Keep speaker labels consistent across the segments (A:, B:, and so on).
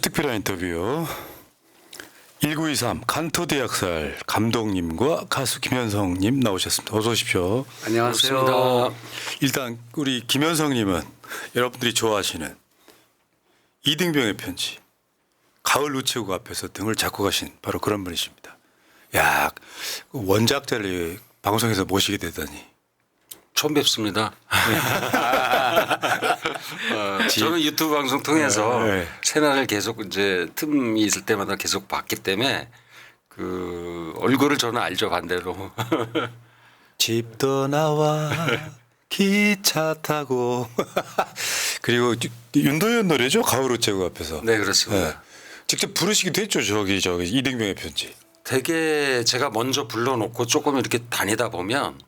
A: 특별한 인터뷰 1923 간토대학살 감독님과 가수 김현성님 나오셨습니다. 어서 오십시오.
B: 안녕하세요.
C: 반갑습니다.
A: 일단 우리 김현성님은 여러분들이 좋아하시는 이등병의 편지, 가을 우체국 앞에서 등을 잡고 가신 바로 그런 분이십니다. 야, 원작자를 방송에서 모시게 되다니.
C: 처음 뵙습니다. 저는 유튜브 방송 통해서
A: 네.
C: 새날을 계속 이제 틈이 있을 때마다 계속 봤기 때문에 그 얼굴을 저는 알죠, 반대로.
A: 집 떠나와 기차 타고 그리고 윤도현 노래죠, 가을 우체국 앞에서.
C: 네, 그렇습니다.
A: 네. 직접 부르시기도 했죠, 저기 이등병의 편지.
C: 되게 제가 먼저 불러놓고 조금 이렇게 다니다 보면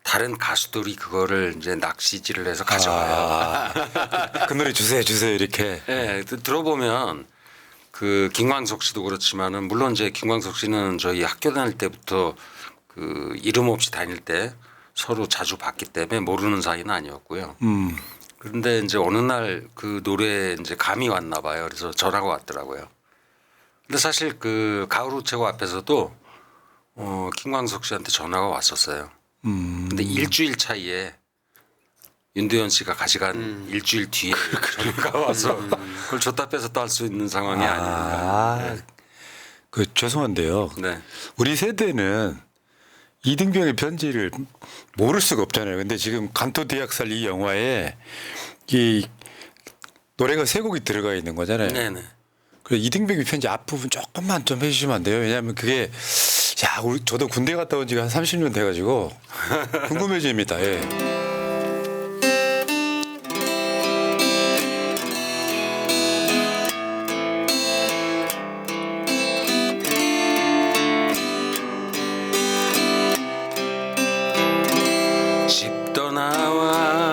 C: 다른 가수들이 그거를 이제 낚시질을 해서 가져와요.
A: 그 노래 주세요 이렇게.
C: 네, 들어보면 그 김광석 씨도 그렇지만은 물론 이제 김광석 씨는 저희 학교 다닐 때부터 그 이름 없이 다닐 때 서로 자주 봤기 때문에 모르는 사이는 아니었고요. 그런데 이제 어느 날 그 노래에 이제 감이 왔나 봐요. 그래서 전화가 왔더라고요. 근데 사실 그 가을 우체국 앞에서도 김광석 씨한테 전화가 왔었어요. 근데 일주일 차이에 윤도현 씨가 가져간 일주일 뒤에 전화가 와서 그걸 줬다 뺏어 딸 수 있는 상황이 아닙니다.
A: 그 죄송한데요.
C: 네.
A: 우리 세대는 이등병의 편지를 모를 수가 없잖아요. 근데 지금 간토대학살 이 영화에 이 노래가 세 곡이 들어가 있는 거잖아요.
C: 네네.
A: 그래서 이등병의 편지 앞부분 조금만 좀 해주시면 안 돼요? 왜냐하면 그게 저도 군대 갔다 온 지가 한 30년 돼가지고 궁금해집니다. 예.
C: 집 떠나와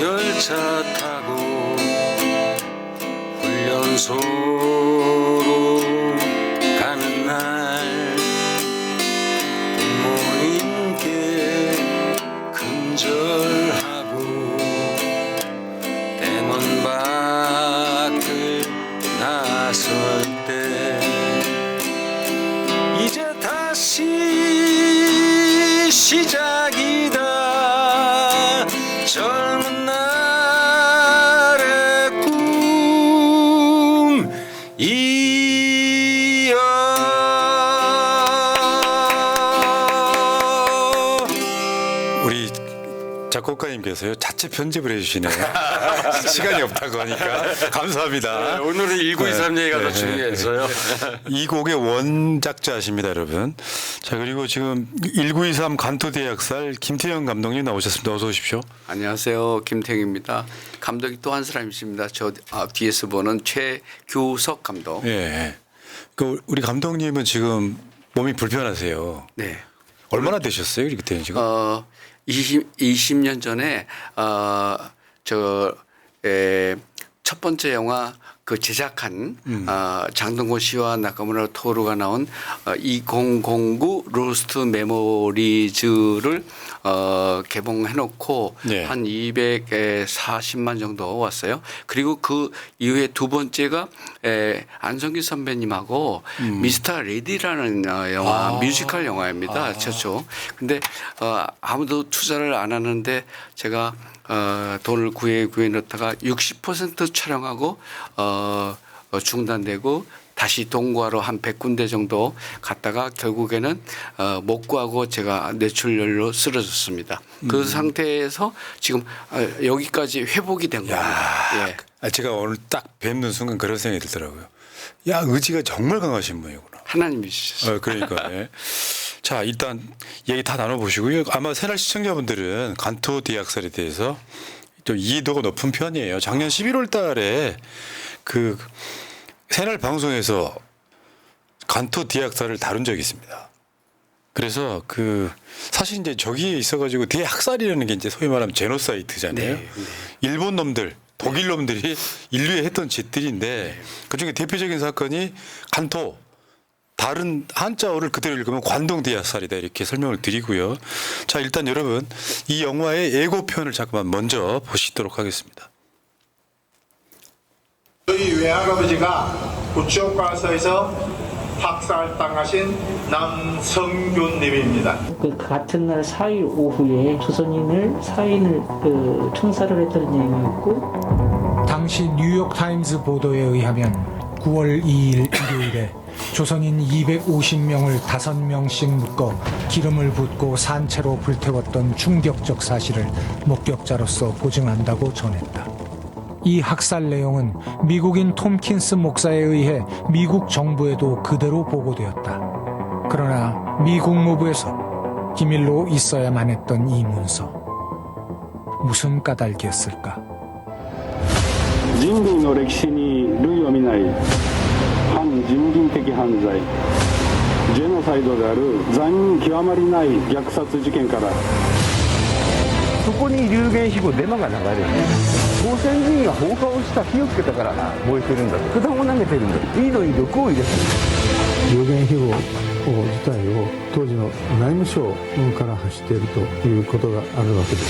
C: 열차 타고 훈련소로 가는 날 부모님께 근절하고 대문 밖을 나설 때 이제 다시 시작이다 젊은 날의 꿈 이어
A: 우리 작곡가님께서요 자체 편집을 해주시네요. 시간이 없다고 하니까 감사합니다.
C: 오늘은 1923 얘기가 더 중요해서요.
A: 이 곡의 원작자십니다, 여러분. 자, 그리고 지금 1923 간토대학살 김태형 감독님 나오셨습니다. 어서 오십시오.
B: 안녕하세요. 김태형입니다. 감독이 또 한 사람이십니다. 저 뒤에서 보는 최규석 감독.
A: 예. 그 우리 감독님은 지금 몸이 불편하세요.
B: 네.
A: 얼마나 되셨어요, 이렇게 되는 지금?
B: 20년 전에 첫 번째 영화 그 제작한 장동건 씨와 나카무라 토루가 나온 2009 로스트 메모리즈를 개봉해놓고
A: 네.
B: 한 240만 정도 왔어요. 그리고 그 이후에 두 번째가 안성기 선배님하고 미스터 레디라는 영화 뮤지컬 영화입니다. 최초. 근데 아무도 투자를 안 하는데 제가 돈을 구해 넣다가 60% 촬영하고 중단되고 다시 동구하러 한 100군데 정도 갔다가 결국에는 못 구하고 제가 뇌출혈로 쓰러졌습니다. 그 상태에서 지금 여기까지 회복이 된 겁니다. 예.
A: 제가 오늘 딱 뵙는 순간 그런 생각이 들더라고요. 야, 의지가 정말 강하신 분이구나.
B: 하나님이 주셨어요.
A: 그러니까. 예. 자, 일단 얘기 다 나눠보시고요. 아마 새날 시청자분들은 간토대학살에 대해서 좀 이해도가 높은 편이에요. 작년 11월 달에 그 새날 방송에서 간토대학살을 다룬 적이 있습니다. 그래서 그 사실 이제 저기에 있어가지고 대학살이라는 게 이제 소위 말하면 제노사이트잖아요.
B: 네, 네.
A: 일본 놈들, 독일 놈들이 인류에 했던 짓들인데 그중에 대표적인 사건이 간토. 다른 한자어를 그대로 읽으면 관동대학살이다 이렇게 설명을 드리고요. 자, 일단 여러분 이 영화의 예고편을 잠깐만 먼저 보시도록 하겠습니다.
D: 저희 외할아버지가 구치옥가서에서 학살당하신 남성균님입니다.
E: 그 같은 날 4일 오후에 조선인을 사인을 청사를 했다는 내용이었고,
F: 당시 뉴욕타임즈 보도에 의하면 9월 2일 일요일에 조선인 250명을 5명씩 묶어 기름을 붓고 산채로 불태웠던 충격적 사실을 목격자로서 보증한다고 전했다. 이 학살 내용은 미국인 톰킨스 목사에 의해 미국 정부에도 그대로 보고되었다. 그러나 미 국무부에서 기밀로 있어야만 했던 이 문서. 무슨 까닭이었을까?
G: 人類の歴史に類を見ない反人倫的犯罪ジェノサイドである残忍極まりない虐殺事件から
H: そこに流言飛語デマが流れる朝鮮人が放火をした火をつけたから燃えてるんだと果物を投げてるんだいいのに毒を入れてる流言飛語自体を当時の内務省から発しているということがあるわけです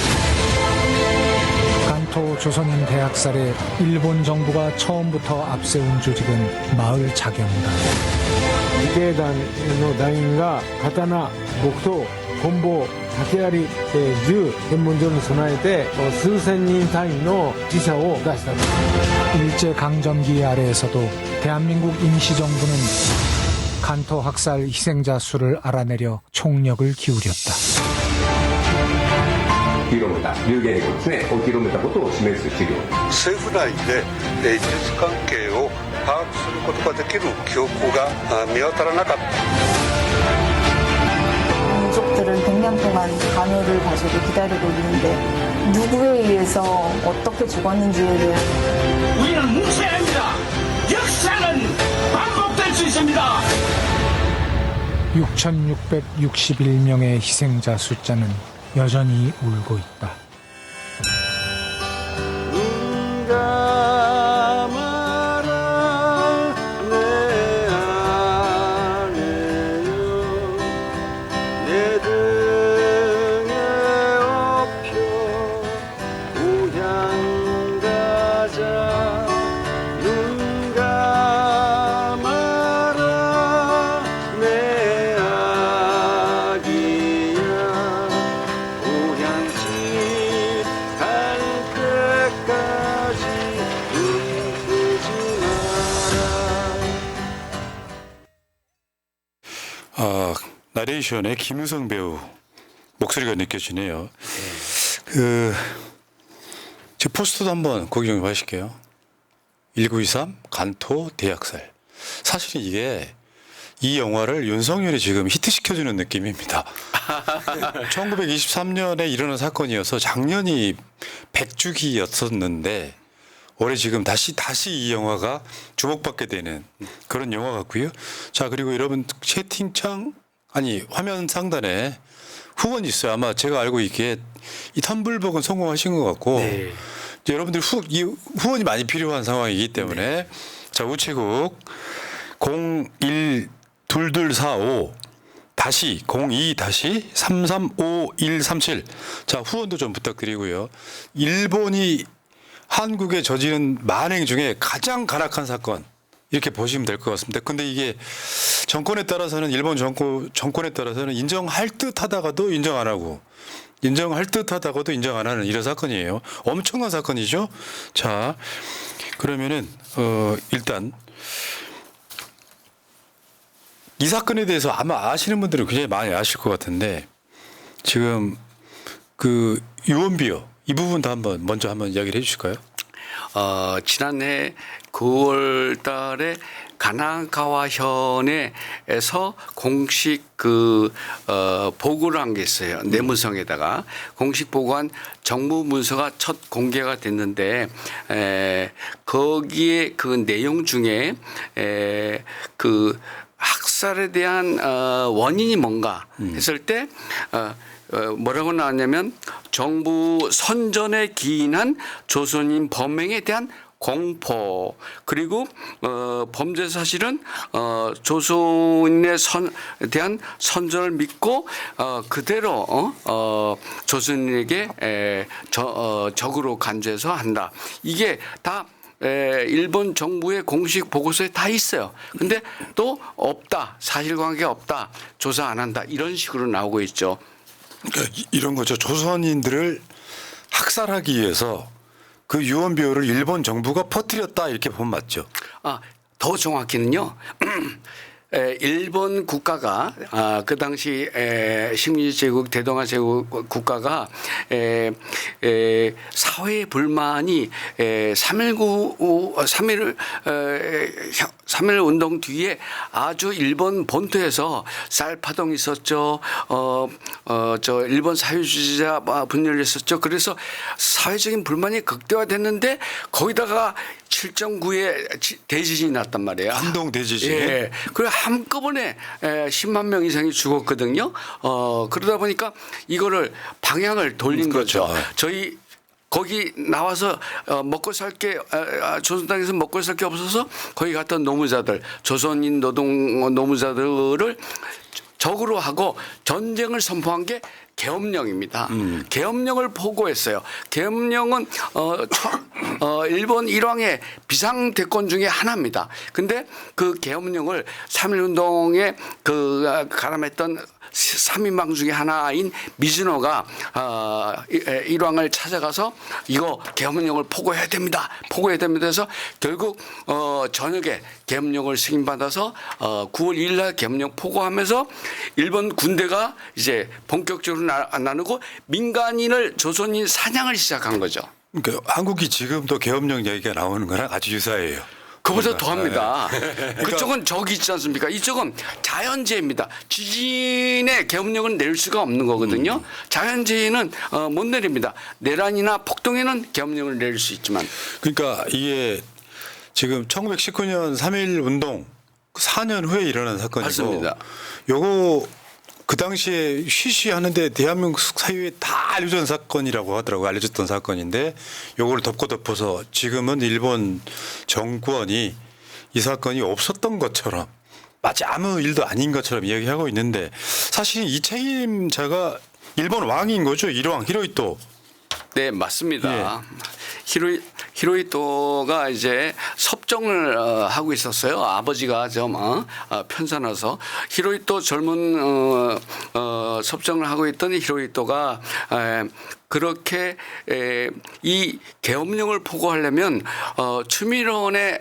F: 간토 조선인 대학살에 일본 정부가 처음부터 앞세운 조직은 마을 자경단.
H: 自警団の団員が刀、木刀、棍棒、竹槍、銃、検問所に備えて数千人単位の死者を出した。
F: 일제강점기 아래에서도 대한민국 임시정부는 간토 학살 희생자 수를 알아내려 총력을 기울였다.
I: 広めた流言飛語ですねを広めたことを示す資料
J: 政府内で事実関係を把握することができる記憶が見当たらなかった
K: 민족들은 100년 동안 간호를 가지고 기다리고 있는데 누구에 의해서 어떻게 죽었는지에 대한
L: 우리는 뭉쳐야 합니다. 역사는 반복될 수 있습니다.
F: 6,661명의 희생자 숫자는 여전히 울고 있다.
A: 나레이션의 김유성 배우 목소리가 느껴지네요. 제 포스터도 한번 구경 좀 하실게요. 1923 간토 대학살. 사실은 이게 이 영화를 윤석열이 지금 히트시켜주는 느낌입니다. 1923년에 일어난 사건이어서 작년이 100주기였었는데 올해 지금 다시 이 영화가 주목받게 되는 그런 영화 같고요. 자, 그리고 여러분 채팅창 화면 상단에 후원이 있어요. 아마 제가 알고 있기에 이 텀블벅은 성공하신 것 같고
B: 네.
A: 이제 여러분들 이 후원이 많이 필요한 상황이기 때문에
B: 네.
A: 자, 우체국 012245 02-335137 자, 후원도 좀 부탁드리고요. 일본이 한국에 저지른 만행 중에 가장 간악한 사건 이렇게 보시면 될 것 같습니다. 근데 이게 정권에 따라서는 일본 정권에 따라서는 인정할 듯하다가도 인정 안 하고 인정할 듯하다가도 인정 안 하는 이런 사건이에요. 엄청난 사건이죠. 자, 그러면은 일단 이 사건에 대해서 아마 아시는 분들은 굉장히 많이 아실 것 같은데 지금 그 유언비어 이 부분도 먼저 한번 이야기를 해주실까요?
B: 지난해 9월 달에 가나가와현에서 공식 보고를 한 게 있어요. 내무성에다가 공식 보고한 정부 문서가 첫 공개가 됐는데 거기에 그 내용 중에 그 학살에 대한 원인이 뭔가 했을 때 뭐라고 나왔냐면 정부 선전에 기인한 조선인 범행에 대한 공포 그리고 범죄 사실은 조선인에 대한 선전을 믿고 그대로 조선인에게 적으로 간주해서 한다. 이게 다 일본 정부의 공식 보고서에 다 있어요. 근데 또 없다, 사실관계 없다, 조사 안 한다 이런 식으로 나오고 있죠.
A: 그러니까 이런 거죠. 조선인들을 학살하기 위해서 그 유언비어를 일본 정부가 퍼뜨렸다 이렇게 보면 맞죠.
B: 더 정확히는요. 일본 국가가 그 당시 식민지 제국 대동아 제국 국가가 사회 불만이 3.1 운동 뒤에 아주 일본 본토에서 쌀파동이 있었죠. 저 일본 사회주의자 분열이 있었죠. 그래서 사회적인 불만이 극대화됐는데 거기다가 7.9의 대지진이 났단 말이에요.
A: 한동 대지진.
B: 예. 그래 한꺼번에 10만 명 이상이 죽었거든요. 그러다 보니까 이거를 방향을 돌린
A: 그렇죠.
B: 거죠. 저희 거기 나와서 먹고 살 게 조선 땅에서 먹고 살 게 없어서 거기 갔던 노무자들, 조선인 노동 노무자들을 적으로 하고 전쟁을 선포한 게 계엄령입니다. 계엄령을 포고했어요. 계엄령은 일본 일왕의 비상대권 중에 하나입니다. 근데 그 계엄령을 3.1운동에 가람했던 3인방 중에 하나인 미즈노가 일왕을 찾아가서 이거 계엄령을 포고해야 됩니다. 포고해야 됩니다 해서 결국 저녁에 계엄령을 승인받아서 9월 1일 날 계엄령 포고하면서 일본 군대가 이제 본격적으로 나누고 민간인을 조선인 사냥을 시작한 거죠.
A: 그러니까 한국이 지금도 계엄령 얘기가 나오는 거랑 아주 유사해요.
B: 그보다 더합니다. 그쪽은 적이 있지 않습니까? 이쪽은 자연재해입니다. 지진의 계엄령은 낼 수가 없는 거거든요. 자연재해는 못 내립니다. 내란이나 폭동에는 계엄령을 낼 수 있지만.
A: 그러니까 이게 지금 1919년 3.1 운동 4년 후에 일어난 사건이고
B: 맞습니다.
A: 요거 그 당시에 쉬쉬하는데 대한민국 사회에 다 알려진 사건이라고 하더라고요. 알려졌던 사건인데 요거를 덮어서 지금은 일본 정권이 이 사건이 없었던 것처럼 마치 아무 일도 아닌 것처럼 이야기하고 있는데 사실 이 책임자가 일본 왕인 거죠. 일왕 히로히토.
B: 네, 맞습니다.
A: 예.
B: 히로히토가 이제 섭정을 하고 있었어요. 아버지가 좀 편찮아서 히로히토 젊은 섭정을 하고 있던 히로히토가 그렇게 이 계엄령을 포고하려면 추미론의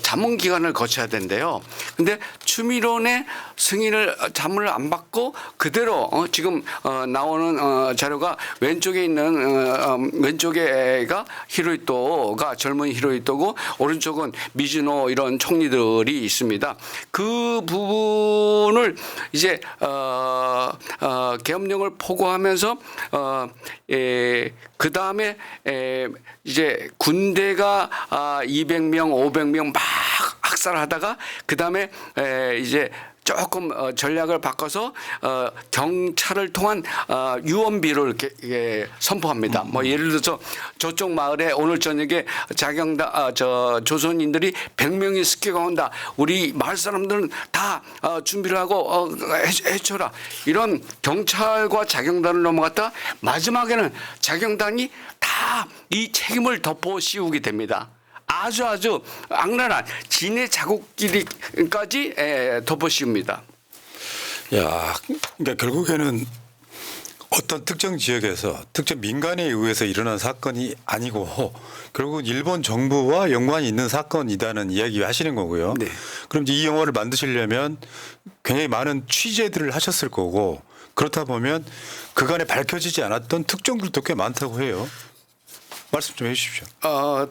B: 자문 기간을 거쳐야 된대요. 근데 추미론의 승인을 자문을 안 받고 그대로 지금 나오는 자료가 왼쪽에 있는 왼쪽에가 히로히토가 젊은 히로히토고 오른쪽은 미즈노 이런 총리들이 있습니다. 그 부분을 이제 계엄령을 포고하면서 그 다음에 이제 군대가 200명, 500명 막 학살하다가 그 다음에 이제 조금 전략을 바꿔서 경찰을 통한 유언비를 이렇게 선포합니다. 뭐 예를 들어서 저쪽 마을에 오늘 저녁에 자경다 조선인들이 100명이 습격가 온다. 우리 마을 사람들은 다 준비를 하고 해쳐라. 이런 경찰과 자경단을 넘어갔다 마지막에는 자경단이 다 이 책임을 덮어 씌우게 됩니다. 아주 악랄한 진의 자국끼리까지 덮어씌웁니다.
A: 야, 그러니까 결국에는 어떤 특정 지역에서 특정 민간에 의해서 일어난 사건이 아니고 결국은 일본 정부와 연관이 있는 사건이다는 이야기 하시는 거고요.
B: 네.
A: 그럼 이제 이 영화를 만드시려면 굉장히 많은 취재들을 하셨을 거고 그렇다 보면 그간에 밝혀지지 않았던 특종들도 꽤 많다고 해요. 말씀 좀 해 주십시오.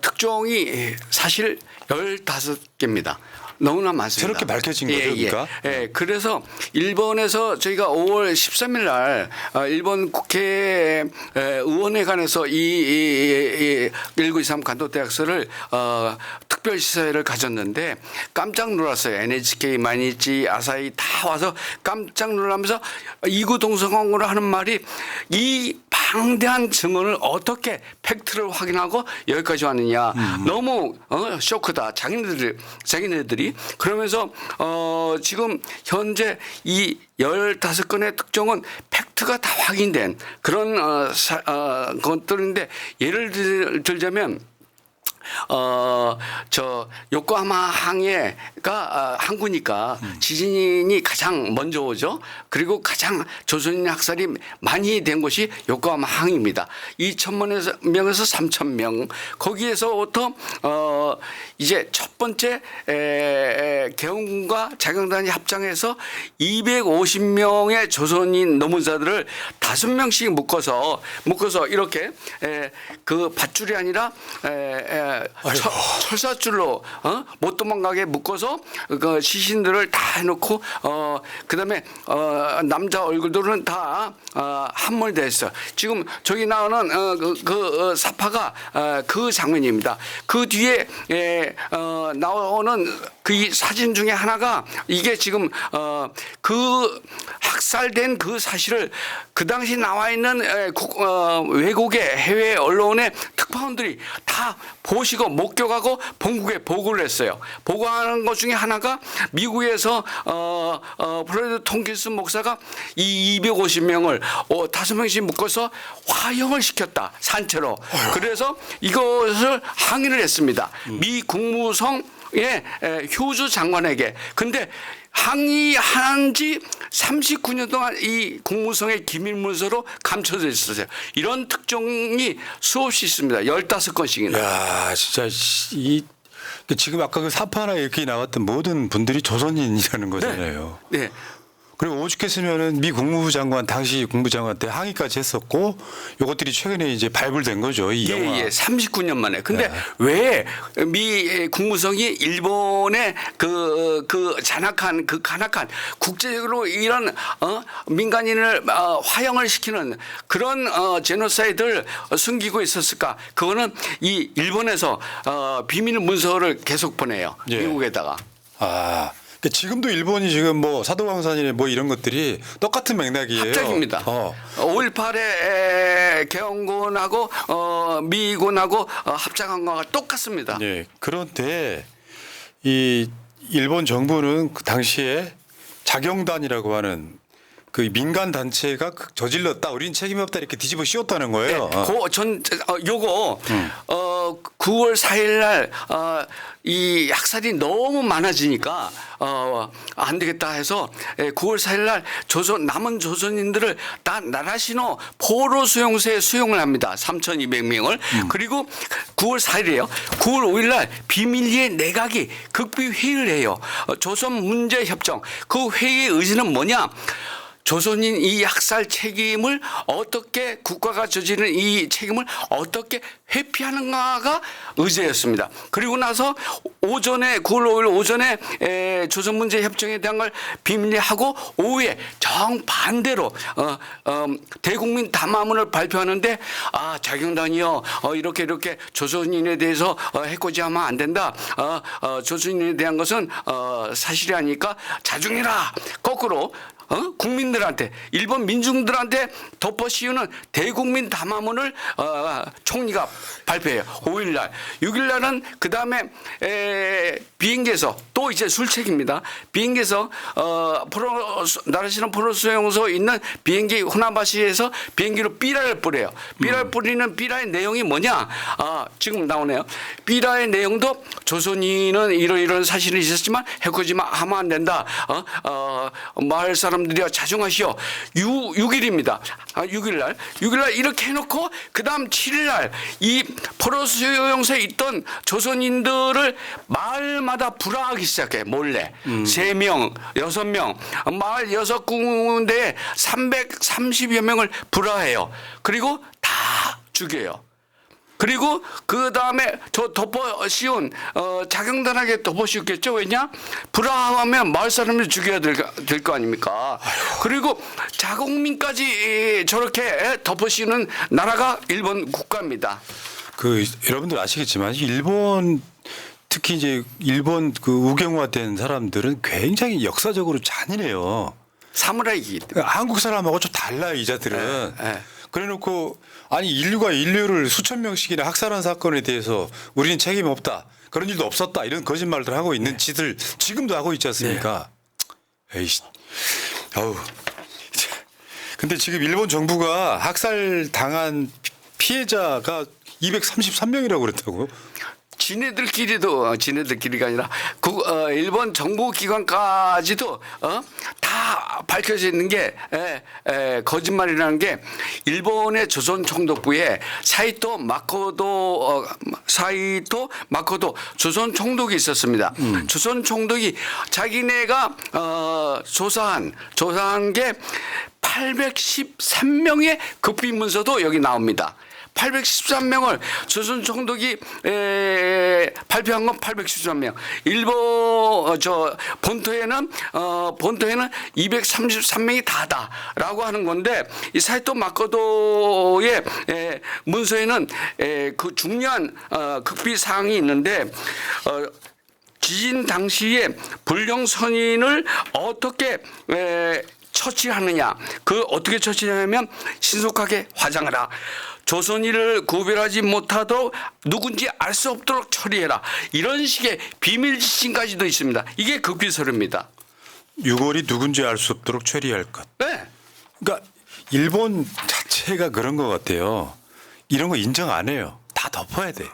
B: 특종이 사실 15개입니다. 너무나 많습니다.
A: 새롭게 밝혀진 거죠, 그러니까?
B: 예. 그래서 일본에서 저희가 5월 13일 날 일본 국회 의원회관에서 이 1923 간도대학설을 특별 시사회를 가졌는데 깜짝 놀랐어요. NHK, 마니치, 아사히 다 와서 깜짝 놀라면서 이구동성으로 하는 말이 이 방대한 증언을 어떻게 팩트를 확인하고 여기까지 왔느냐. 너무 쇼크다. 자기네들이. 그러면서 지금 현재 이 15건의 특종은 팩트가 다 확인된 그런 것들인데 예를 들자면 저 요코하마 항해가 항구니까 지진이 가장 먼저 오죠. 그리고 가장 조선인 학살이 많이 된 곳이 요코하마 항입니다. 2,000명에서 3,000명. 거기에서부터 이제 첫 번째 개헌군과 자경단이 합장해서 250명의 조선인 노문사들을 5명씩 묶어서 이렇게 그 밧줄이 아니라 철사줄로 못 도망가게 묶어서 그 시신들을 다 해놓고 그다음에 남자 얼굴들은 다 함몰돼 있어. 지금 저기 나오는 그 사파가 그 장면입니다. 그 뒤에 나오는 그 이 사진 중에 하나가 이게 지금 그 학살된 그 사실을 그 당시 나와 있는 외국의 해외 언론의 특파원들이 다 보시고 목격하고 본국에 보고를 했어요. 보고하는 것 중에 하나가 미국에서 플로리드 톰킨슨 목사가 이 250명을 5명씩 묶어서 화형을 시켰다. 산채로. 그래서 이것을 항의를 했습니다. 미 국무성 휴즈 장관에게. 근데 항의한 지 39년 동안 이 국무성의 기밀 문서로 감춰져 있었어요. 이런 특종이 수없이 있습니다. 15건씩이나.
A: 야, 진짜 지금 아까 그 사파나 이렇게 나왔던 모든 분들이 조선인이라는 거잖아요.
B: 네.
A: 그리고 오죽했으면은 미 국무부 장관 당시 국무부 장관 때 항의까지 했었고 이것들이 최근에 이제 발굴된 거죠. 이 영화.
B: 예, 39년 만에. 근데 왜 미 국무성이 일본의 그 잔악한 그 간악한 국제적으로 이런 민간인을 화형을 시키는 그런 제노사이드를 숨기고 있었을까? 그거는 이 일본에서 비밀 문서를 계속 보내요.
A: 예.
B: 미국에다가.
A: 그러니까 지금도 일본이 지금 뭐 사도광산이나 뭐 이런 것들이 똑같은 맥락이에요.
B: 합작입니다. 5.18에 개헌군하고 미군하고 합작한 거가 똑같습니다.
A: 네. 그런데 이 일본 정부는 그 당시에 자경단이라고 하는 그 민간 단체가 저질렀다. 우린 책임이 없다 이렇게 뒤집어 씌웠다는 거예요.
B: 요거 9월 4일 날 이 학살이 너무 많아지니까 안 되겠다 해서 9월 4일 날 남은 조선인들을 다 나라시노 포로 수용소에 수용을 합니다. 3,200명을. 그리고 9월 4일이에요. 9월 5일 날 비밀리에 내각이 극비 회의를 해요. 조선 문제 협정. 그 회의의 의지는 뭐냐? 조선인 이 학살 책임을 어떻게 국가가 저지른 이 책임을 어떻게 회피하는가가 의제였습니다. 그리고 나서 오전에 9월 5일 오전에 조선문제협정에 대한 걸 비밀리하고 오후에 정반대로 대국민 담화문을 발표하는데 자경단이요 이렇게 조선인에 대해서 해코지하면 안 된다. 조선인에 대한 것은 사실이 아니니까 자중해라. 거꾸로 국민들한테 일본 민중들한테 덮어씌우는 대국민 담화문을 총리가 발표해요. 5일 날. 6일 날은 그다음에 비행기에서 또 이제 술책입니다. 비행기에서 나라시는 포로 수용소 있는 비행기 후나바시에서 비행기로 삐라를 뿌려요. 삐라를 뿌리는 삐라의 내용이 뭐냐? 지금 나오네요. 삐라의 내용도 조선인은 이런 사실이 있었지만 해코지만 하면 안 된다. 마을 사람들이여 자중하시오. 6일입니다. 6일 날 이렇게 해놓고 그다음 7일 날 이 포로 수용소에 있던 조선인들을 마을마다 불화하기 시작해. 몰래 3명, 6명 마을 6군데에 330여 명을 불화해요. 그리고 다 죽여요. 그리고 그 다음에 저 덮어 씌운 자경단하게 덮어 씌웠겠죠. 왜냐? 불화하면 마을 사람을 죽여야 될 거 아닙니까? 그리고 자국민까지 저렇게 덮어 씌우는 나라가 일본 국가입니다.
A: 여러분들 아시겠지만 일본 특히 이제 일본 그 우경화된 사람들은 굉장히 역사적으로 잔인해요.
B: 사무라이기 때문에.
A: 한국 사람하고 좀 달라요, 이자들은. 그래놓고 인류를 수천 명씩이나 학살한 사건에 대해서 우리는 책임 없다. 그런 일도 없었다. 이런 거짓말들 하고 있는 짓을 지금도 하고 있지 않습니까? 에이씨. 근데 지금 일본 정부가 학살 당한 피해자가 233명이라고 그랬다고요?
B: 지네들끼리가 아니라 일본 정보기관까지도 다 밝혀져 있는 게 거짓말이라는 게 일본의 조선 총독부에 사이토 마코토 조선 총독이 있었습니다. 조선 총독이 자기네가 조사한 게 813명의 극비 문서도 여기 나옵니다. 813명을 조선 총독이 발표한 건 813명. 일본 본토에는 233명이 다다라고 하는 건데 이 사이토 마코토의 문서에는 그 중요한 극비 사항이 있는데 지진 당시에 불령 선인을 어떻게 처치하느냐. 어떻게 처치하냐면 신속하게 화장하라. 조선인을 구별하지 못하도록 누군지 알 수 없도록 처리해라. 이런 식의 비밀 지침까지도 있습니다. 이게 극비서류입니다.
A: 유골이 누군지 알 수 없도록 처리할 것.
B: 네.
A: 그러니까 일본 자체가 그런 것 같아요. 이런 거 인정 안 해요. 다 덮어야 돼.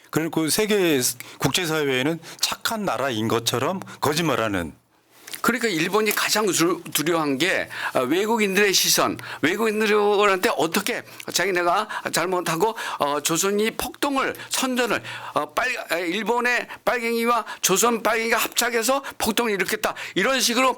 A: 그리고 세계 국제사회에는 착한 나라인 것처럼 거짓말하는.
B: 그러니까 일본이 가장 두려워한 게 외국인들의 시선, 외국인들한테 어떻게 자기네가 잘못하고 조선이 폭동을 선전을 일본의 빨갱이와 조선 빨갱이가 합작해서 폭동을 일으켰다 이런 식으로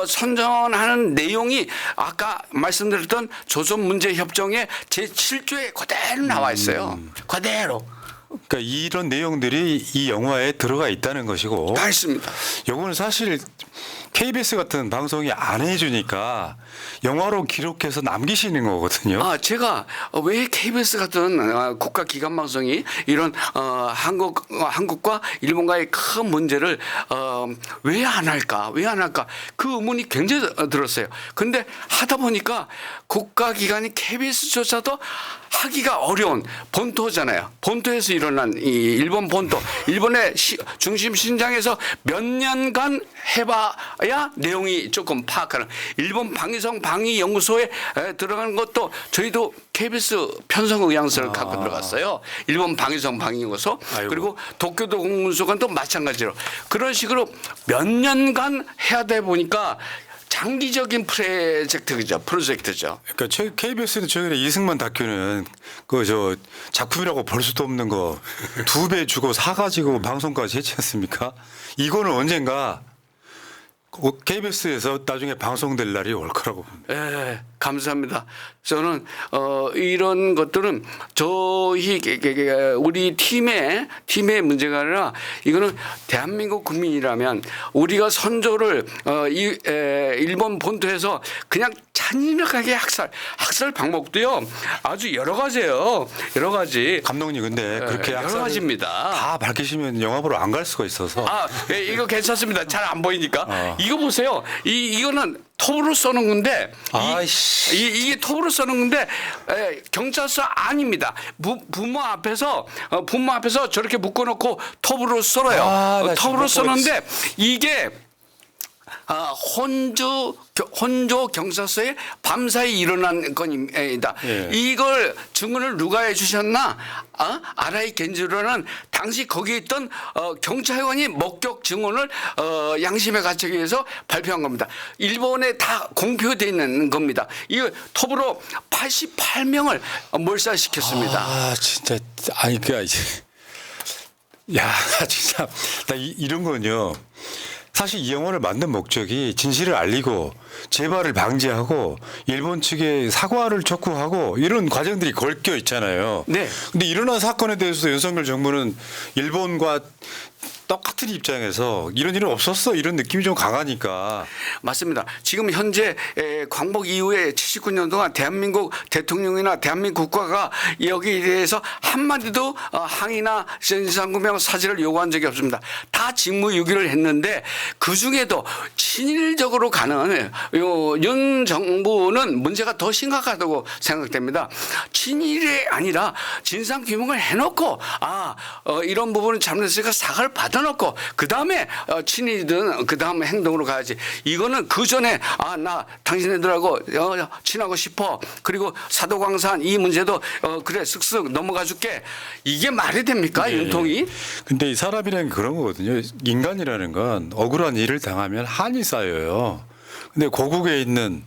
B: 선전하는 내용이 아까 말씀드렸던 조선 문제 협정의 제7조에 그대로 나와 있어요. 그대로.
A: 그러니까 이런 내용들이 이 영화에 들어가 있다는 것이고.
B: 다 있습니다.
A: 요거는 사실 KBS 같은 방송이 안 해주니까 영화로 기록해서 남기시는 거거든요.
B: 제가 왜 KBS 같은 국가 기관 방송이 이런 한국과 일본과의 큰 문제를 왜 안 할까? 그 의문이 굉장히 들었어요. 근데 하다 보니까 국가 기관이 KBS 조사도 하기가 어려운 본토잖아요. 본토에서 일어난 이 일본 본토, 일본의 중심 신장에서 몇 년간 해봐야 내용이 조금 파악하는 일본 방위성 방위연구소에 들어가는 것도 저희도 KBS 편성의향서를 갖고 들어갔어요. 일본 방위성 방위연구소. 그리고 도쿄도 공문소관도 마찬가지로 그런 식으로 몇 년간 해야 돼 보니까 장기적인 프로젝트죠.
A: 그러니까 KBS는 최근에 이승만 다큐는 작품이라고 볼 수도 없는 거 2배 주고 사가지고 방송까지 했지 않습니까? 이거는 언젠가 KBS에서 나중에 방송될 날이 올 거라고 봅니다.
B: 네, 감사합니다. 저는 이런 것들은 우리 팀의 문제가 아니라 이거는 대한민국 국민이라면 우리가 선조를 일본 본토에서 그냥 잔인하게 학살 방법도요 아주 여러 가지예요. 여러 가지.
A: 감독님 근데 그렇게
B: 여러 가지입니다.
A: 다 밝히시면 영화 보러 안 갈 수가 있어서.
B: 이거 괜찮습니다. 잘 안 보이니까. 이거 보세요. 이거는 톱으로 쏘는 건데 이게 톱으로 쏘는 건데 경찰서 아닙니다. 부모 앞에서 저렇게 묶어놓고 톱으로 쏠어요. 톱으로 쏘는데 이게 혼조 경찰서에 밤사이 일어난 건입니다. 이걸 증언을 누가 해주셨나? 아라이 겐지로는 당시 거기에 있던 경찰관이 목격 증언을 양심의 가책에 의해서 발표한 겁니다. 일본에 다 공표되어 있는 겁니다. 이 톱으로 88명을 몰살시켰습니다.
A: 진짜 진짜 나 이런 건요. 사실 이 영화를 만든 목적이 진실을 알리고 재발을 방지하고 일본 측에 사과를 촉구하고 이런 과정들이 걸려 있잖아요.
B: 네.
A: 근데 일어난 사건에 대해서 윤석열 정부는 일본과 똑같은 입장에서 이런 일은 없었어 이런 느낌이 좀 강하니까.
B: 맞습니다. 지금 현재 광복 이후에 79년 동안 대한민국 대통령이나 대한민국 국가가 여기에 대해서 한마디도 항의나 진상규명 사죄를 요구한 적이 없습니다. 다 직무유기를 했는데 그중에도 친일적으로 가는 윤 정부는 문제가 더 심각하다고 생각됩니다. 친일이 아니라 진상규명을 해놓고 이런 부분은 잘못했으니까 사과를 받아 뱉어놓고 그 다음에 친이든 그 다음 행동으로 가야지. 이거는 그 전에 나 당신네들하고 친하고 싶어. 그리고 사도광산 이 문제도 그래 쓱쓱 넘어가 줄게. 이게 말이 됩니까? 윤통이?
A: 근데 이 사람이라는 게 그런 거거든요. 인간이라는 건 억울한 일을 당하면 한이 쌓여요. 근데 고국에 있는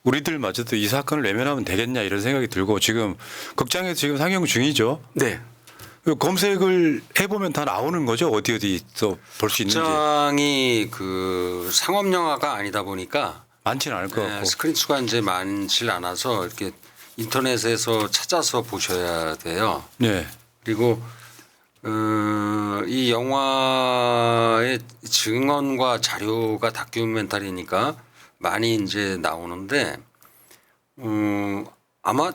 A: 우리들마저도 이 사건을 외면하면 되겠냐 이런 생각이 들고 지금 극장에서 지금 상영 중이죠.
B: 네.
A: 검색을 해보면 다 나오는 거죠. 어디서 볼 수 있는지.
C: 극장이 그 상업 영화가 아니다 보니까
A: 많지는 않을 것 같고.
C: 스크린 수가 이제 많지 않아서 이렇게 인터넷에서 찾아서 보셔야 돼요.
A: 네.
C: 그리고 이 영화의 증언과 자료가 다큐멘터리니까 많이 이제 나오는데 아마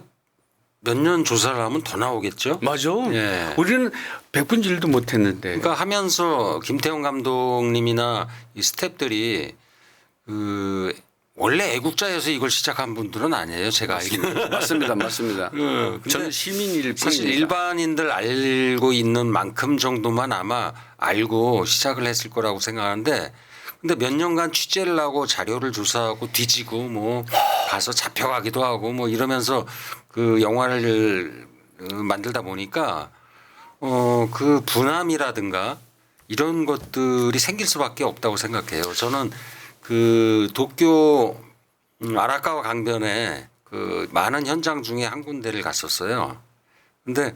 C: 몇 년 조사를 하면 더 나오겠죠.
B: 맞아.
C: 예.
B: 우리는 100분질도 못했는데.
C: 그러니까 하면서 김태형 감독님이나 이 스태프들이 원래 애국자여서 이걸 시작한 분들은 아니에요. 제가 알기로는.
B: 맞습니다. 저는 시민일
C: 사실
B: 뿐입니다.
C: 일반인들 알고 있는 만큼 정도만 아마 알고 시작을 했을 거라고 생각하는데 근데 몇 년간 취재를 하고 자료를 조사하고 뒤지고 뭐 가서 잡혀가기도 하고 뭐 이러면서 그 영화를 만들다 보니까 그 분함이라든가 이런 것들이 생길 수밖에 없다고 생각해요. 저는 그 도쿄 아라카와 강변에 그 많은 현장 중에 한 군데를 갔었어요. 근데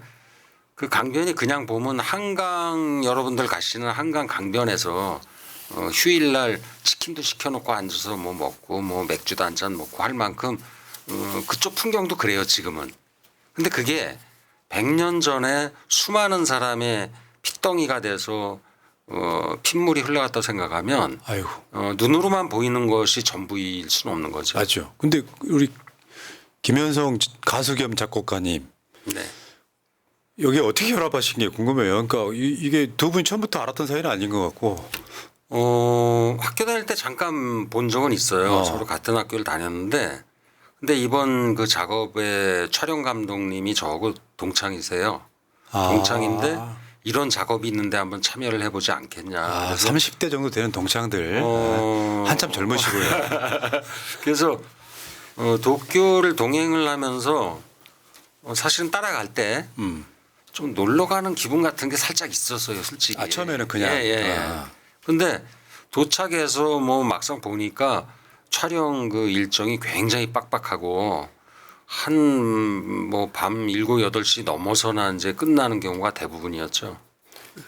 C: 그 강변이 그냥 보면 한강 여러분들 가시는 한강 강변에서 휴일날 치킨도 시켜놓고 앉아서 뭐 먹고 뭐 맥주도 한 잔 먹고 할 만큼 그쪽 풍경도 그래요 지금은. 근데 그게 100년 전에 수많은 사람의 핏덩이가 돼서 핏물이 흘러갔다고 생각하면
A: 아이고.
C: 눈으로만 보이는 것이 전부일 수는 없는 거죠.
A: 맞죠. 근데 우리 김현성 가수 겸 작곡가님.
C: 네.
A: 여기 어떻게 결합하신 게 궁금해요. 그러니까 이게 두 분이 처음부터 알았던 사이는 아닌 것 같고.
C: 학교 다닐 때 잠깐 본 적은 있어요. 서로 같은 학교를 다녔는데 근데 이번 그 작업의 촬영 감독님이 저하고 동창이세요. 동창인데 이런 작업이 있는데 한번 참여를 해보지 않겠냐.
A: 30대 정도 되는 동창들. 한참 젊으시고요.
C: 그래서 도쿄를 동행을 하면서 사실은 따라갈 때 좀 놀러 가는 기분 같은 게 살짝 있었어요, 솔직히.
A: 처음에는 그냥.
C: 예. 근데 도착해서 뭐 막상 보니까 촬영 그 일정이 굉장히 빡빡하고 한 뭐 밤 7, 8시 넘어서나 이제 끝나는 경우가 대부분이었죠.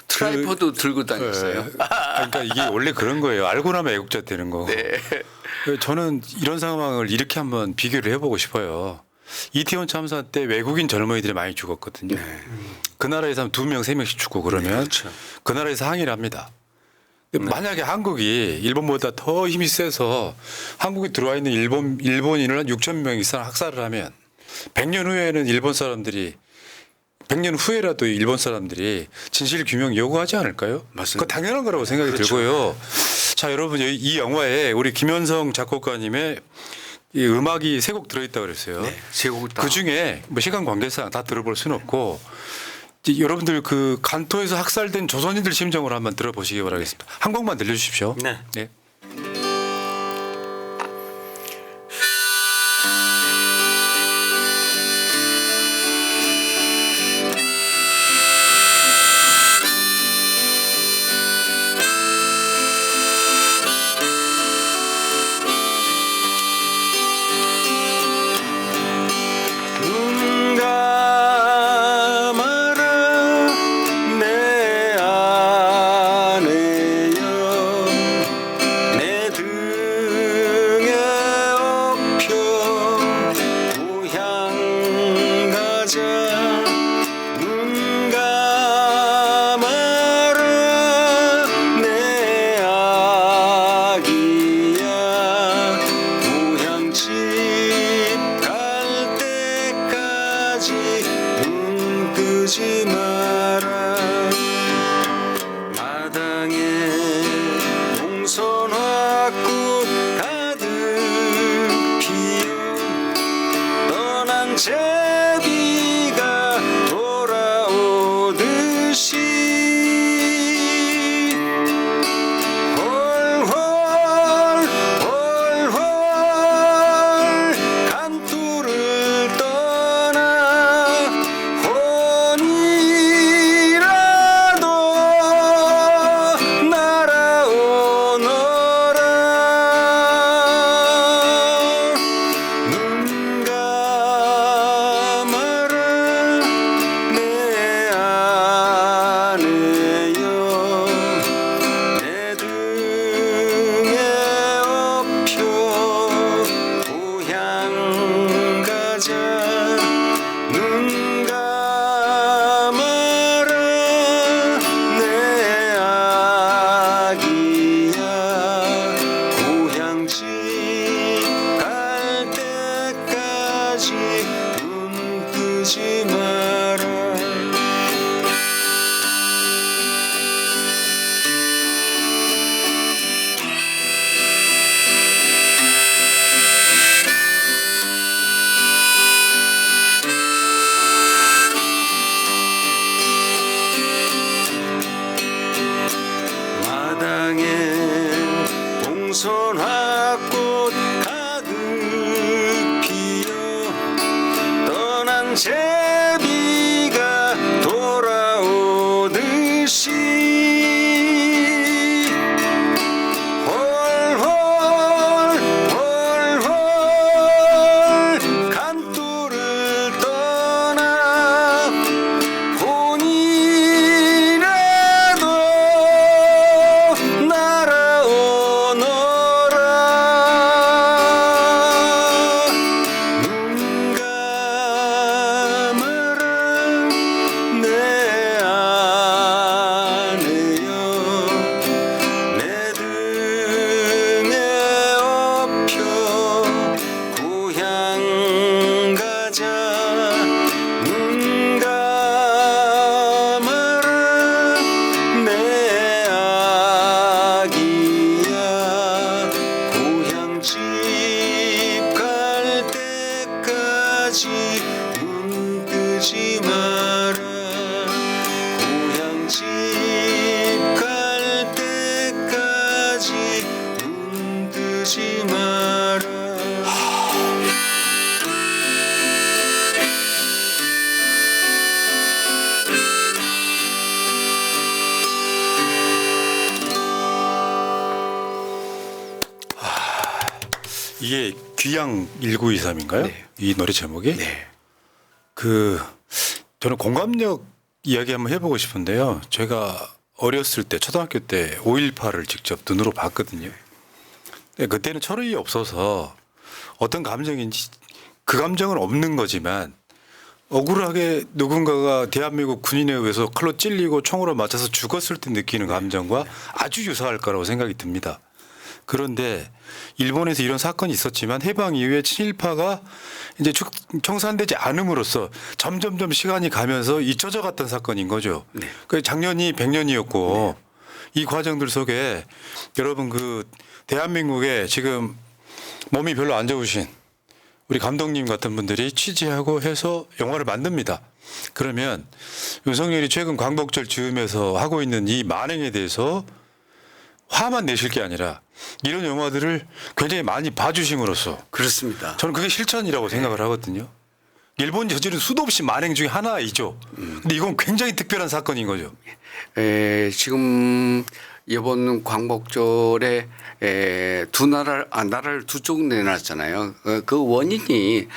B: 트라이포드 들고 다녔어요.
A: 그러니까 이게 원래 그런 거예요. 알고 나면 애국자 되는 거.
B: 네.
A: 저는 이런 상황을 이렇게 한번 비교를 해보고 싶어요. 이태원 참사 때 외국인 젊은이들이 많이 죽었거든요. 그 나라에서 한 2명, 3명씩 죽고 그러면
C: 그렇죠.
A: 그 나라에서 항의를 합니다. 만약에 한국이 일본보다 더 힘이 세서 한국에 들어와 있는 일본인을 한 6천 명 이상 학살을 하면 100년 후에는 100년 후에라도 일본 사람들이 진실 규명 요구하지 않을까요? 맞습니다. 그거 당연한 거라고 생각이 들고요. 자, 여러분 이 영화에 우리 김현성 작곡가님의 이 음악이 3곡 들어있다고 그랬어요.
B: 네, 3곡 다.
A: 그 중에 뭐 시간 관계상 다 들어볼 수는 없고 여러분들 그 간토에서 학살된 조선인들 심정을 한번 들어보시기 바라겠습니다. 한 곡만 들려주십시오.
C: 네.
A: 네. 이게 귀양 1923인가요?
B: 네.
A: 이 노래 제목이?
B: 네.
A: 저는 공감력 이야기 한번 해보고 싶은데요. 제가 어렸을 때 초등학교 때 5.18을 직접 눈으로 봤거든요. 근데 그때는 철학이 없어서 어떤 감정인지 그 감정은 없는 거지만 억울하게 누군가가 대한민국 군인에 의해서 칼로 찔리고 총으로 맞아서 죽었을 때 느끼는 감정과 아주 유사할 거라고 생각이 듭니다. 그런데 일본에서 이런 사건이 있었지만 해방 이후에 친일파가 이제 청산되지 않음으로써 점점점 시간이 가면서 잊혀져 갔던 사건인 거죠.
B: 네.
A: 그 작년이 100년이었고 이 과정들 속에 여러분 그 대한민국에 지금 몸이 별로 안 좋으신 우리 감독님 같은 분들이 취재하고 해서 영화를 만듭니다. 그러면 윤석열이 최근 광복절 즈음에서 하고 있는 이 만행에 대해서 화만 내실 게 아니라 이런 영화들을 굉장히 많이 봐주심으로써
B: 그렇습니다.
A: 저는 그게 실천이라고 생각을 하거든요. 일본이 저지른 수도 없이 만행 중에 하나이죠. 근데 이건 굉장히 특별한 사건인 거죠.
B: 지금 이번 광복절에 나라를 두 쪽 내놨잖아요. 그 원인이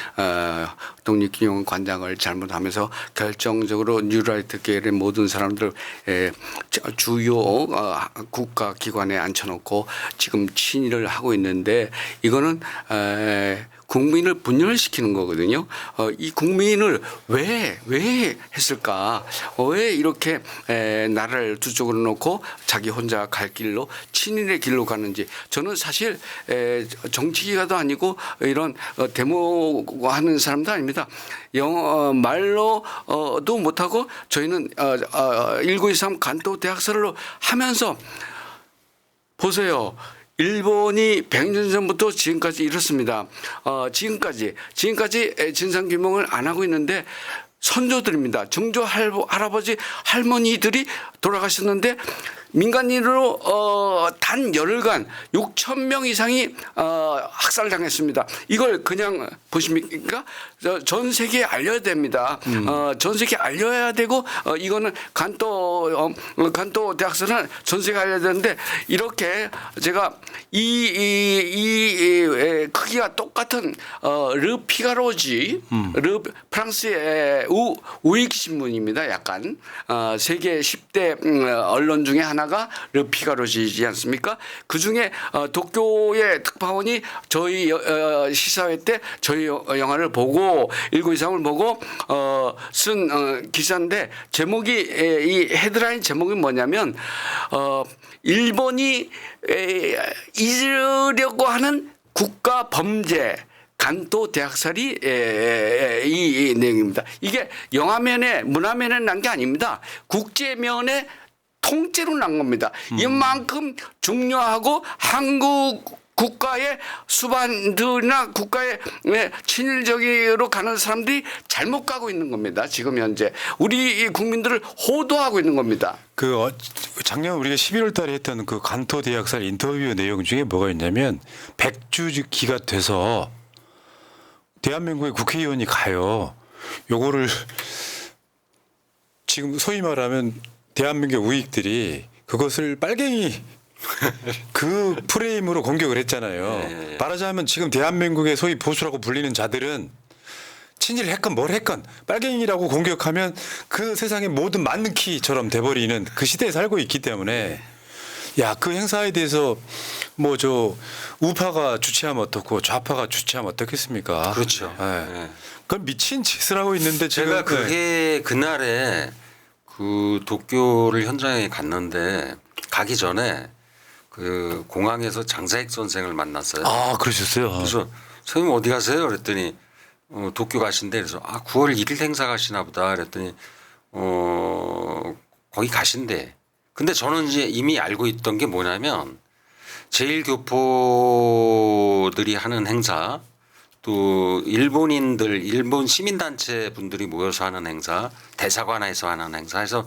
B: 독립기념관 관장을 잘못하면서 결정적으로 뉴라이트계의 모든 사람들 주요 국가 기관에 앉혀놓고 지금 친일을 하고 있는데 이거는 국민을 분열시키는 거거든요. 이 국민을 왜 했을까? 왜 이렇게 나라를 두 쪽으로 놓고 자기 혼자 갈 길로 친일의 길로 가는지 저는 사실 정치기가도 아니고 이런 데모하는 사람도 아닙니다. 말로도 못하고 저희는 1923 간토 대학살을 하면서 보세요. 일본이 100년 전부터 지금까지 이렇습니다. 지금까지 진상규명을 안 하고 있는데 선조들입니다. 정조 할아버지 할머니들이 돌아가셨는데 민간인으로 단 열흘간 6,000명 이상이 학살당했습니다. 이걸 그냥 보십니까? 전 세계에 알려야 됩니다. 전 세계에 알려야 되고 이거는 간토 대학살은 전 세계에 알려야 되는데 이렇게 제가 이 크기가 똑같은 르 피가로지 프랑스의 우익 신문입니다. 약간 세계 10대 언론 중에 하나가 르 피가로지지 않습니까? 그 중에 도쿄의 특파원이 저희 시사회 때 저희 영화를 보고 1923을 보고 쓴 기사인데 제목이 이 헤드라인 제목이 뭐냐면 일본이 잊으려고 하는 국가 범죄 간토 대학살이 이 내용입니다. 이게 영화면에 문화면에 난 게 아닙니다. 국제면에 통째로 난 겁니다. 이만큼 중요하고 한국 국가의 수반들이나 국가의 친일적으로 가는 사람들이 잘못 가고 있는 겁니다. 지금 현재 우리 국민들을 호도하고 있는 겁니다.
A: 작년 우리가 11월 달에 했던 그 간토 대학살 인터뷰 내용 중에 뭐가 있냐면 100주기가 돼서 대한민국의 국회의원이 가요. 요거를 지금 소위 말하면 대한민국 우익들이 그것을 빨갱이 그 프레임으로 공격을 했잖아요. 말하자면 지금 대한민국의 소위 보수라고 불리는 자들은 친일 했건 뭘 했건 빨갱이라고 공격하면 그 세상의 모든 맞는 키처럼 돼버리는 그 시대에 살고 있기 때문에 그 행사에 대해서 우파가 주최하면 어떻고 좌파가 주최하면 어떻겠습니까?
C: 그렇죠.
A: 그건 미친 짓을 하고 있는데
C: 제가 그게 그날에 그 도쿄를 현장에 갔는데 가기 전에 그 공항에서 장사익 선생을 만났어요.
A: 아, 그러셨어요?
C: 그래서 선생님 어디 가세요? 그랬더니 도쿄 가신대. 그래서 9월 1일 행사 가시나 보다. 그랬더니 거기 가신대. 근데 저는 이제 이미 알고 있던 게 뭐냐면 제1교포들이 하는 행사 또 일본 시민단체 분들이 모여서 하는 행사 대사관에서 하는 행사에서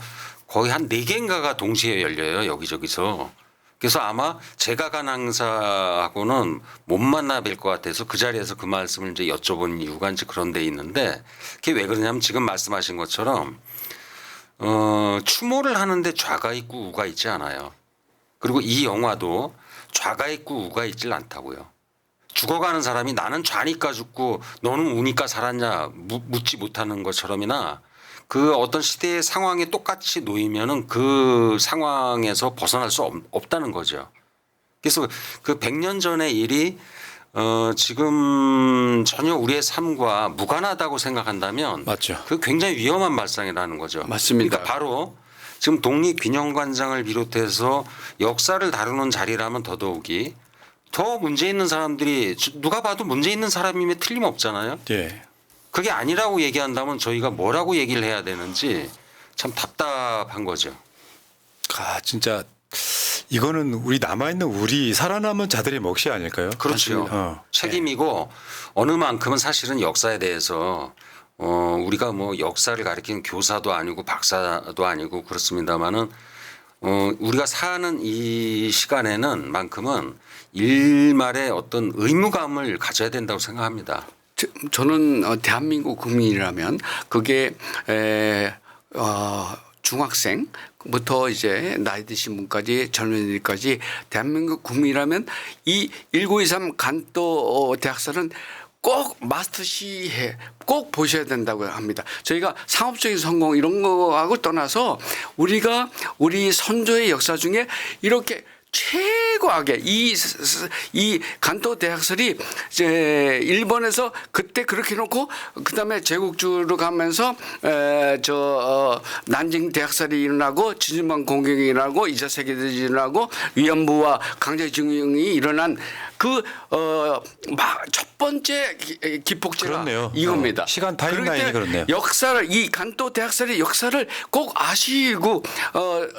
C: 거의 한 4개인가가 동시에 열려요. 여기저기서. 그래서 아마 제가 간 행사하고는 못 만나 뵐 것 같아서 그 자리에서 그 말씀을 이제 여쭤본 이유가 이제 그런 데 있는데 그게 왜 그러냐면 지금 말씀하신 것처럼 추모를 하는데 좌가 있고 우가 있지 않아요. 그리고 이 영화도 좌가 있고 우가 있질 않다고요. 죽어가는 사람이 나는 좌니까 죽고 너는 우니까 살았냐 묻지 못하는 것처럼이나 그 어떤 시대의 상황에 똑같이 놓이면은 그 상황에서 벗어날 수 없다는 거죠. 그래서 그 100년 전의 일이 지금 전혀 우리의 삶과 무관하다고 생각한다면
A: 맞죠.
C: 그 굉장히 위험한 발상이라는 거죠.
B: 맞습니다.
C: 그러니까 바로 지금 독립균형관장을 비롯해서 역사를 다루는 자리라면 더더욱이 더 문제 있는 사람들이 누가 봐도 문제 있는 사람이면 틀림없잖아요.
A: 예.
C: 그게 아니라고 얘기한다면 저희가 뭐라고 얘기를 해야 되는지 참 답답한 거죠.
A: 아 진짜 이거는 우리 남아있는 우리 살아남은 자들의 몫이 아닐까요?
C: 그렇죠. 책임이고 어느 만큼은 사실은 역사에 대해서 우리가 뭐 역사를 가리키는 교사도 아니고 박사도 아니고 그렇습니다만은 우리가 사는 이 시간에는 만큼은 일말의 어떤 의무감을 가져야 된다고 생각합니다.
B: 저는 대한민국 국민이라면 그게 중학생부터 이제 나이 드신 분까지 젊은이들까지 대한민국 국민이라면 이 1923 간또 대학살은 꼭 마스터시해 꼭 보셔야 된다고 합니다. 저희가 상업적인 성공 이런 거하고 떠나서 우리가 우리 선조의 역사 중에 이렇게 최고하게 이 간토 대학살이 이제 일본에서 그때 그렇게 놓고 그다음에 제국주로 가면서 난징 대학살이 일어나고 진주만 공격이 일어나고 2차 세계대전이 일어나고 위안부와 강제징용이 일어난 그 첫 번째 기폭제가
A: 그렇네요.
B: 이겁니다.
A: 시간 타임라인이 그렇네요.
B: 역사를 이 간토 대학살의 역사를 꼭 아시고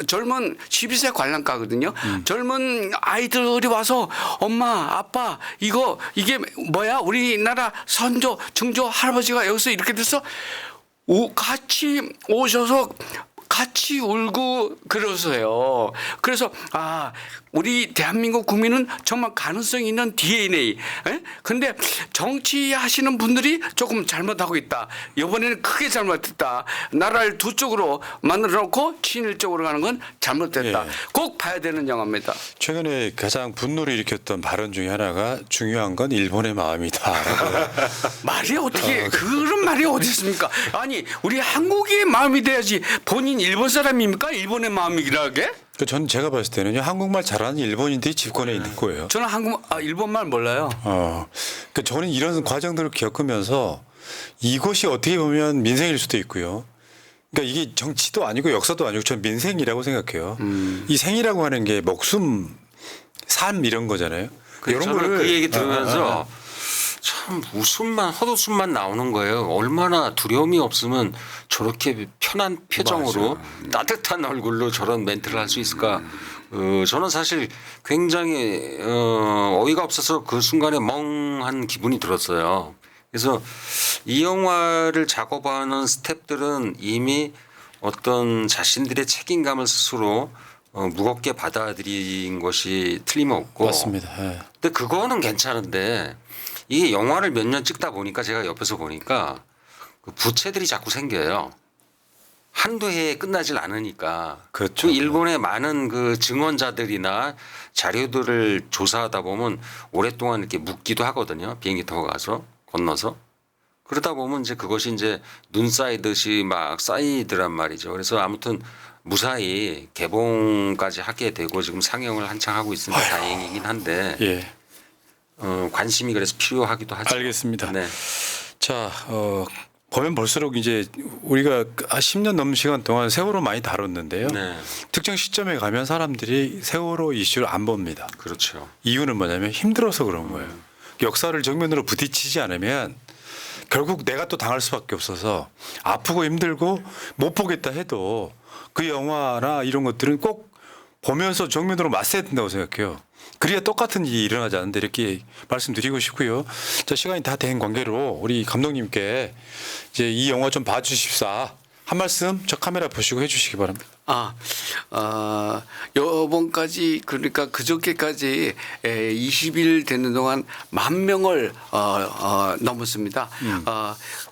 B: 젊은 12세 관람가거든요. 젊은 아이들이 와서 엄마 아빠 이게 뭐야 우리나라 선조 증조 할아버지가 여기서 이렇게 돼서 같이 오셔서 같이 울고 그러세요. 그래서 우리 대한민국 국민은 정말 가능성 있는 DNA. 근데 정치하시는 분들이 조금 잘못하고 있다. 이번에는 크게 잘못했다. 나라를 두 쪽으로 만들어 놓고 친일적으로 가는 건 잘못됐다.
A: 예.
B: 꼭 봐야 되는 영화입니다.
A: 최근에 가장 분노를 일으켰던 발언 중에 하나가 중요한 건 일본의 마음이다.
B: 말이 어떻게 그런 말이 어디 있습니까? 아니 우리 한국의 마음이 돼야지 본인 일본 사람입니까? 일본의 마음이라게?
A: 전 제가 봤을 때는요 한국말 잘하는 일본인들이 집권에 있는 거예요.
B: 저는 일본말 몰라요.
A: 그러니까 저는 이런 과정들을 겪으면서 이것이 어떻게 보면 민생일 수도 있고요. 그러니까 이게 정치도 아니고 역사도 아니고 저는 민생이라고 생각해요. 이 생이라고 하는 게 목숨, 삶 이런 거잖아요. 이런
C: 저는
A: 거를
C: 그 얘기 들으면서 참 헛웃음만 나오는 거예요. 얼마나 두려움이 없으면 저렇게 편한 표정으로 따뜻한 얼굴로 저런 멘트를 할 수 있을까. 저는 사실 굉장히 어이가 없어서 그 순간에 멍한 기분이 들었어요. 그래서 이 영화를 작업하는 스태프들은 이미 어떤 자신들의 책임감을 스스로 무겁게 받아들인 것이 틀림없고.
A: 맞습니다. 예.
C: 근데 그거는 괜찮은데 이게 영화를 몇 년 찍다 보니까 제가 옆에서 보니까 그 부채들이 자꾸 생겨요. 한두 해에 끝나질 않으니까.
A: 그렇죠.
C: 그 일본의 많은 그 증언자들이나 자료들을 조사하다 보면 오랫동안 이렇게 묵기도 하거든요. 비행기 타고 가서 건너서. 그러다 보면 이제 그것이 이제 눈 쌓이듯이 막 쌓이더란 말이죠. 그래서 아무튼 무사히 개봉까지 하게 되고 지금 상영을 한창 하고 있으니까 다행이긴 한데.
A: 예.
C: 관심이 그래서 필요하기도 하죠.
A: 알겠습니다.
C: 네.
A: 자, 보면 볼수록 이제 우리가 10년 넘는 시간 동안 세월호 많이 다뤘는데요.
C: 네.
A: 특정 시점에 가면 사람들이 세월호 이슈를 안 봅니다.
C: 그렇죠.
A: 이유는 뭐냐면 힘들어서 그런 거예요. 역사를 정면으로 부딪히지 않으면 결국 내가 또 당할 수밖에 없어서 아프고 힘들고 못 보겠다 해도 그 영화나 이런 것들은 꼭 보면서 정면으로 맞서야 된다고 생각해요. 그래야 똑같은 일이 일어나지 않는데 이렇게 말씀드리고 싶고요. 자, 시간이 다 된 관계로 우리 감독님께 이제 이 영화 좀 봐주십사 한 말씀 저 카메라 보시고 해주시기 바랍니다.
B: 요번까지 그러니까 그저께까지 20일 되는 동안 10,000명을 넘었습니다.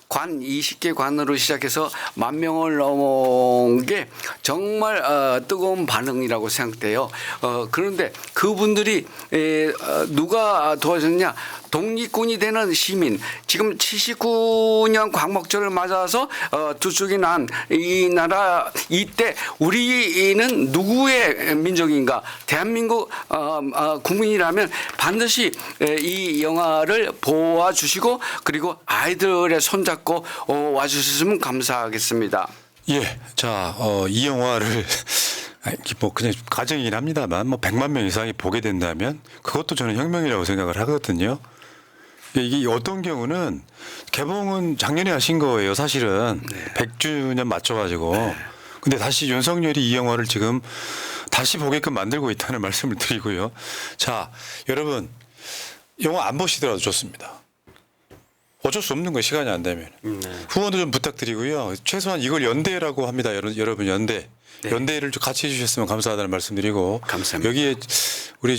B: 관 20개 관으로 시작해서 10,000명을 넘은 게 정말 뜨거운 반응이라고 생각돼요. 그런데 그분들이 누가 도와줬냐? 독립군이 되는 시민 지금 79년 광복절을 맞아서 투축이 난 이 나라 이때 우리는 누구의 민족인가 대한민국 국민이라면 반드시 이 영화를 보아 주시고 그리고 아이들의 손잡고 와주셨으면 감사하겠습니다.
A: 예, 자, 이 영화를 뭐 그냥 가정이긴 합니다만 뭐 100만 명 이상이 보게 된다면 그것도 저는 혁명이라고 생각을 하거든요. 이게 어떤 경우는 개봉은 작년에 하신 거예요, 사실은. 100주년 맞춰가지고. 근데 다시 윤석열이 이 영화를 지금 다시 보게끔 만들고 있다는 말씀을 드리고요. 자, 여러분 영화 안 보시더라도 좋습니다. 어쩔 수 없는 거예요, 시간이 안 되면. 후원도 좀 부탁드리고요. 최소한 이걸 연대라고 합니다, 여러분 연대.
B: 네.
A: 연대를 좀 같이 해주셨으면 감사하다는 말씀드리고.
B: 감사합니다.
A: 여기에 우리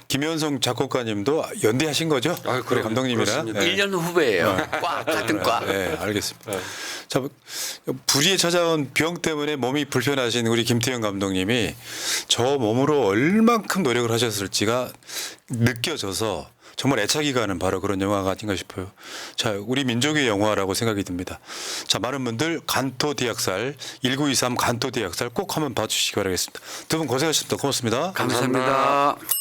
A: 김현성 작곡가님도 연대하신 거죠?
C: 그래,
A: 감독님이랑.
C: 그렇습니다.
B: 1년 후배예요. 과 같은 과.
A: 네, 알겠습니다. 자, 불의에 찾아온 병 때문에 몸이 불편하신 우리 김태형 감독님이 저 몸으로 얼만큼 노력을 하셨을지가 느껴져서 정말 애착이 가는 바로 그런 영화가 아닌가 싶어요. 자, 우리 민족의 영화라고 생각이 듭니다. 자, 많은 분들 간토대학살 1923 간토대학살 꼭 한번 봐주시기 바라겠습니다. 두 분 고생하셨습니다. 고맙습니다.
B: 감사합니다.